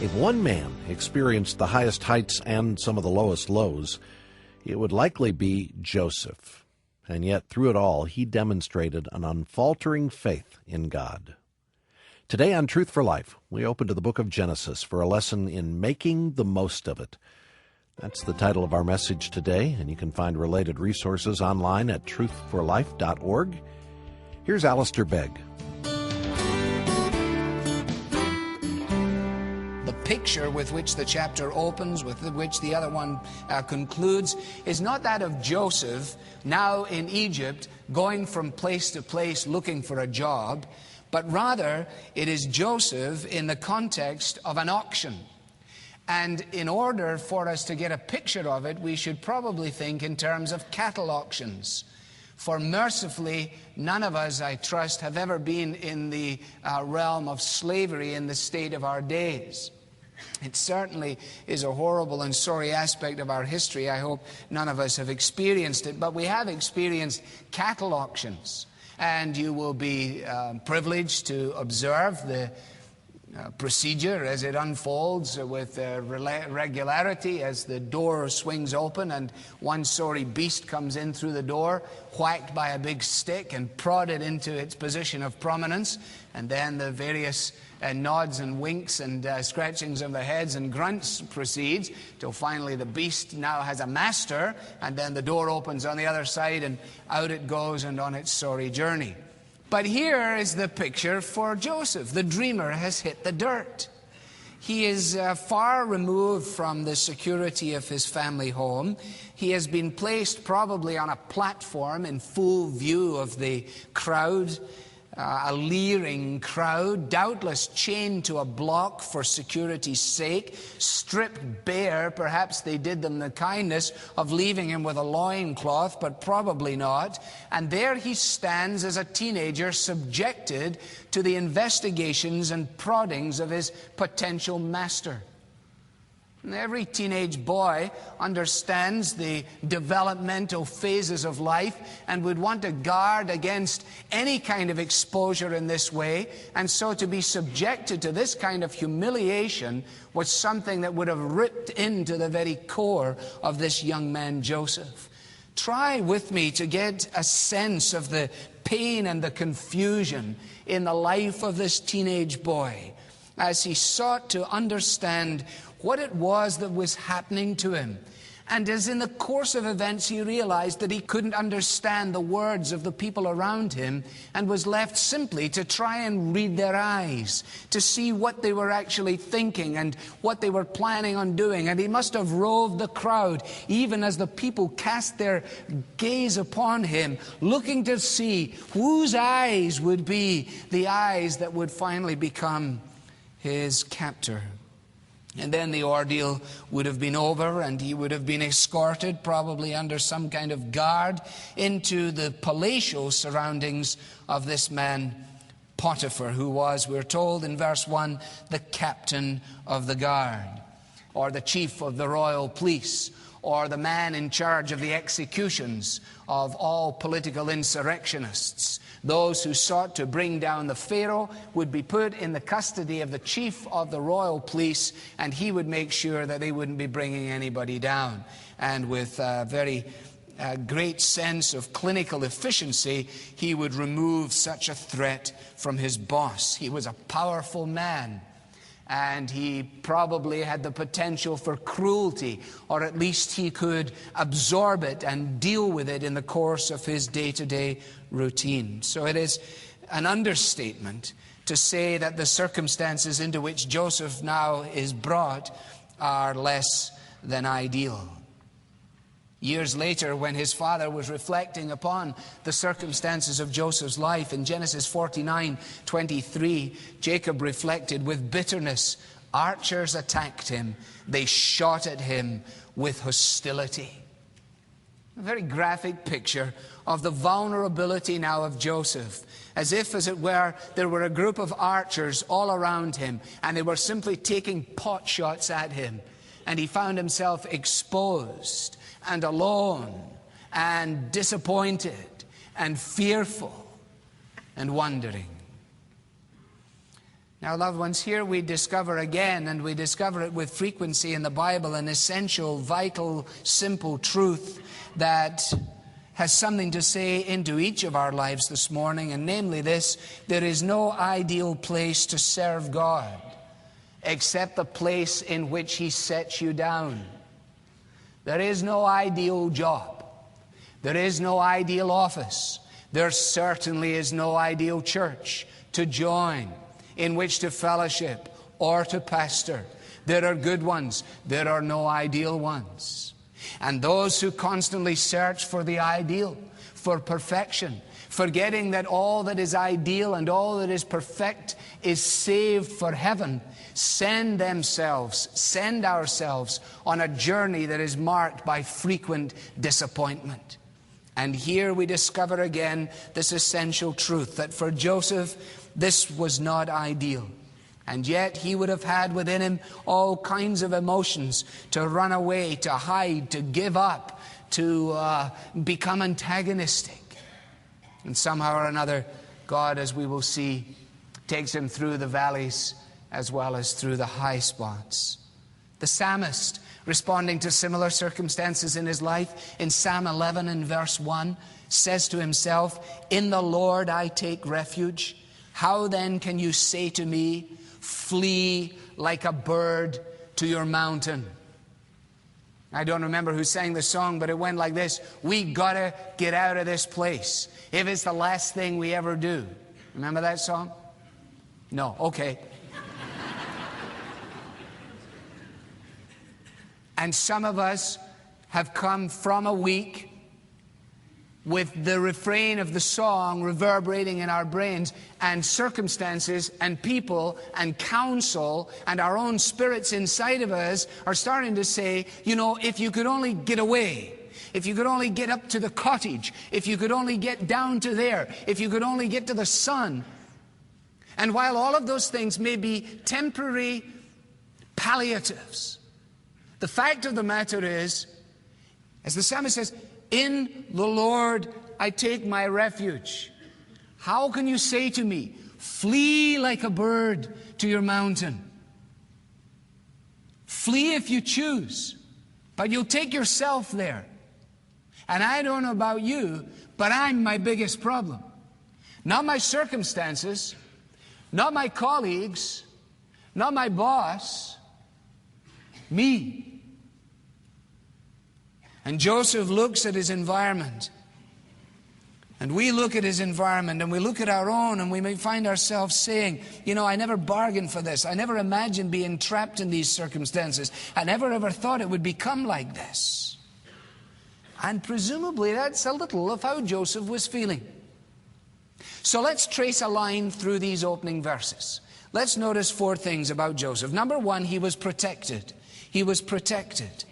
If one man experienced the highest heights and some of the lowest lows, it would likely be Joseph. And yet, through it all, he demonstrated an unfaltering faith in God. Today on Truth for Life, we open to the book of Genesis for a lesson in making the most of it. That's the title of our message today, and you can find related resources online at truthforlife.org. Here's Alistair Begg. The picture with which the chapter opens, with which the other one concludes, is not that of Joseph, now in Egypt, going from place to place looking for a job, but rather it is Joseph in the context of an auction. And in order for us to get a picture of it, we should probably think in terms of cattle auctions. For mercifully, none of us, I trust, have ever been in the realm of slavery in the state of our days. It certainly is a horrible and sorry aspect of our history. I hope none of us have experienced it, but we have experienced cattle auctions. And you will be privileged to observe the procedure as it unfolds with regularity, as the door swings open and one sorry beast comes in through the door, whacked by a big stick and prodded into its position of prominence, and then the various nods and winks and scratchings of the heads and grunts proceeds till finally the beast now has a master, and then the door opens on the other side and out it goes and on its sorry journey. But here is the picture for Joseph. The dreamer has hit the dirt. He is far removed from the security of his family home. He has been placed probably on a platform in full view of the crowd, a leering crowd, doubtless chained to a block for security's sake, stripped bare. Perhaps they did them the kindness of leaving him with a loincloth, but probably not. And there he stands as a teenager, subjected to the investigations and proddings of his potential master. And every teenage boy understands the developmental phases of life and would want to guard against any kind of exposure in this way. And so to be subjected to this kind of humiliation was something that would have ripped into the very core of this young man, Joseph. Try with me to get a sense of the pain and the confusion in the life of this teenage boy as he sought to understand what it was that was happening to him. And as in the course of events he realized that he couldn't understand the words of the people around him and was left simply to try and read their eyes, to see what they were actually thinking and what they were planning on doing. And he must have roved the crowd even as the people cast their gaze upon him, looking to see whose eyes would be the eyes that would finally become his captor. And then the ordeal would have been over and he would have been escorted, probably under some kind of guard, into the palatial surroundings of this man Potiphar, who was, we're told in verse 1, the captain of the guard, or the chief of the royal police, or the man in charge of the executions of all political insurrectionists. Those who sought to bring down the Pharaoh would be put in the custody of the chief of the royal police, and he would make sure that they wouldn't be bringing anybody down. And with a very great sense of clinical efficiency, he would remove such a threat from his boss. He was a powerful man, and he probably had the potential for cruelty, or at least he could absorb it and deal with it in the course of his day-to-day routine. So it is an understatement to say that the circumstances into which Joseph now is brought are less than ideal. Years later, when his father was reflecting upon the circumstances of Joseph's life, in Genesis 49:23, Jacob reflected, with bitterness, archers attacked him. They shot at him with hostility. A very graphic picture of the vulnerability now of Joseph. As if, as it were, there were a group of archers all around him, and they were simply taking pot shots at him. And he found himself exposed and alone and disappointed and fearful and wondering. Now, loved ones, here we discover again, and we discover it with frequency in the Bible, an essential, vital, simple truth that has something to say into each of our lives this morning, and namely this: there is no ideal place to serve God except the place in which He sets you down. There is no ideal job. There is no ideal office. There certainly is no ideal church to join, in which to fellowship or to pastor. There are good ones. There are no ideal ones. And those who constantly search for the ideal, for perfection, forgetting that all that is ideal and all that is perfect is saved for heaven, send ourselves on a journey that is marked by frequent disappointment. And here we discover again this essential truth that for Joseph, this was not ideal. And yet he would have had within him all kinds of emotions: to run away, to hide, to give up, to become antagonistic. And somehow or another, God, as we will see, takes him through the valleys as well as through the high spots. The psalmist, responding to similar circumstances in his life, in Psalm 11 and verse 1, says to himself, "In the Lord I take refuge. How then can you say to me, flee like a bird to your mountain?" I don't remember who sang the song, but it went like this: we gotta get out of this place, if it's the last thing we ever do. Remember that song? No, okay. And some of us have come from a week with the refrain of the song reverberating in our brains, and circumstances and people and counsel and our own spirits inside of us are starting to say, you know, if you could only get away, if you could only get up to the cottage, if you could only get down to there, if you could only get to the sun. And while all of those things may be temporary palliatives, the fact of the matter is, as the psalmist says, in the Lord I take my refuge. How can you say to me, flee like a bird to your mountain? Flee if you choose, but you'll take yourself there. And I don't know about you, but I'm my biggest problem. Not my circumstances, not my colleagues, not my boss, me. And Joseph looks at his environment, and we look at his environment, and we look at our own, and we may find ourselves saying, you know, I never bargained for this. I never imagined being trapped in these circumstances. I never ever thought it would become like this. And presumably that's a little of how Joseph was feeling. So let's trace a line through these opening verses. Let's notice 4 things about Joseph. Number 1, he was protected. He was protected.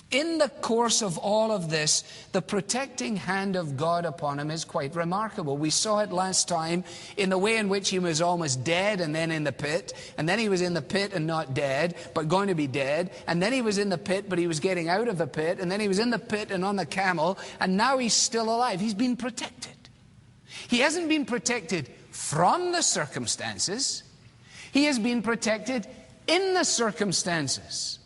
In the course of all of this, the protecting hand of God upon him is quite remarkable. We saw it last time in the way in which he was almost dead and then in the pit. And then he was in the pit and not dead, but going to be dead. And then he was in the pit, but he was getting out of the pit. And then he was in the pit and on the camel. And now he's still alive. He's been protected. He hasn't been protected from the circumstances. He has been protected in the circumstances.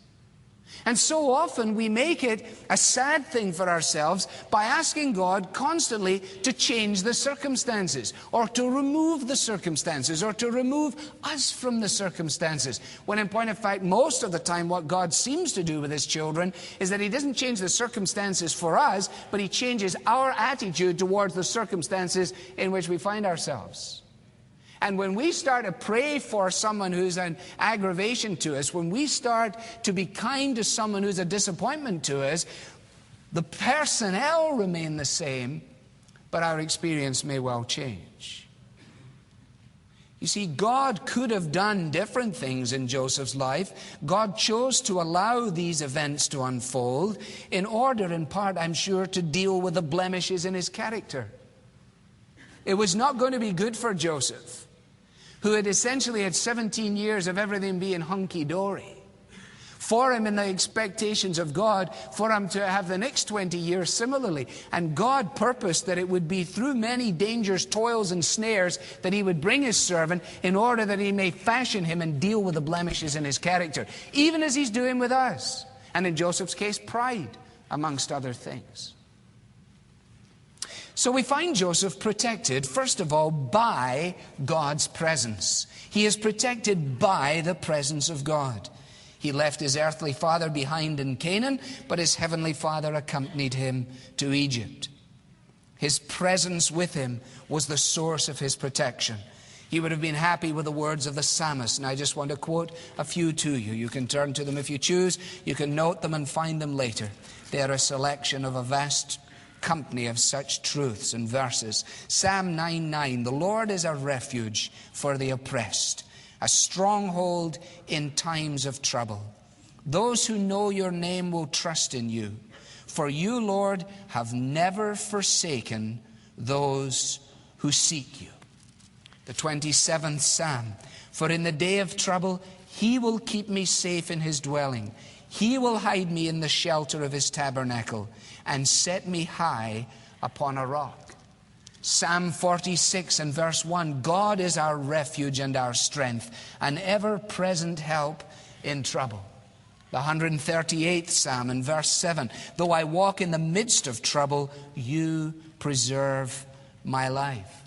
And so often we make it a sad thing for ourselves by asking God constantly to change the circumstances, or to remove the circumstances, or to remove us from the circumstances. When in point of fact, most of the time what God seems to do with His children is that He doesn't change the circumstances for us, but He changes our attitude towards the circumstances in which we find ourselves. And when we start to pray for someone who's an aggravation to us, when we start to be kind to someone who's a disappointment to us, the personnel remain the same, but our experience may well change. You see, God could have done different things in Joseph's life. God chose to allow these events to unfold in order, in part, I'm sure, to deal with the blemishes in his character. It was not going to be good for Joseph, who had essentially had 17 years of everything being hunky-dory, for him in the expectations of God, for him to have the next 20 years similarly. And God purposed that it would be through many dangers, toils, and snares that he would bring his servant in order that he may fashion him and deal with the blemishes in his character, even as he's doing with us. And in Joseph's case, pride, amongst other things. So we find Joseph protected, first of all, by God's presence. He is protected by the presence of God. He left his earthly father behind in Canaan, but his heavenly Father accompanied him to Egypt. His presence with him was the source of his protection. He would have been happy with the words of the psalmist, and I just want to quote a few to you. You can turn to them if you choose. You can note them and find them later. They are a selection of a vast company of such truths and verses. Psalm 9:9, the Lord is a refuge for the oppressed, a stronghold in times of trouble. Those who know your name will trust in you, for you, Lord, have never forsaken those who seek you. The 27th Psalm, for in the day of trouble, he will keep me safe in his dwelling. He will hide me in the shelter of his tabernacle and set me high upon a rock. Psalm 46 and verse 1, God is our refuge and our strength, an ever-present help in trouble. The 138th Psalm and verse 7, though I walk in the midst of trouble, you preserve my life.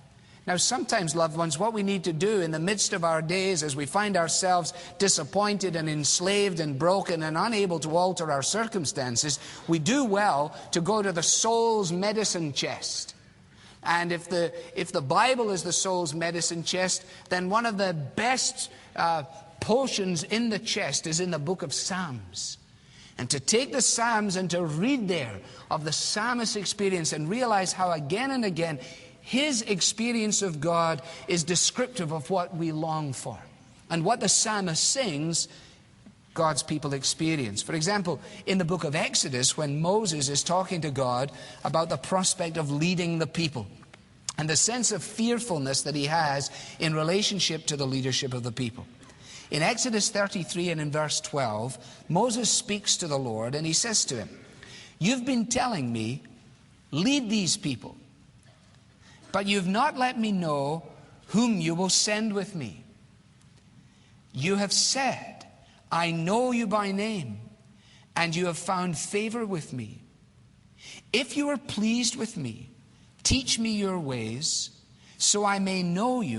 Now, sometimes, loved ones, what we need to do in the midst of our days as we find ourselves disappointed and enslaved and broken and unable to alter our circumstances, we do well to go to the soul's medicine chest. And if the Bible is the soul's medicine chest, then one of the best potions in the chest is in the book of Psalms. And to take the Psalms and to read there of the psalmist's experience and realize how again and again his experience of God is descriptive of what we long for. And what the psalmist sings, God's people experience. For example, in the book of Exodus, when Moses is talking to God about the prospect of leading the people and the sense of fearfulness that he has in relationship to the leadership of the people. In Exodus 33 and in verse 12, Moses speaks to the Lord and he says to him, you've been telling me, lead these people, but you've not let me know whom you will send with me. You have said, I know you by name, and you have found favor with me. If you are pleased with me, teach me your ways, so I may know you.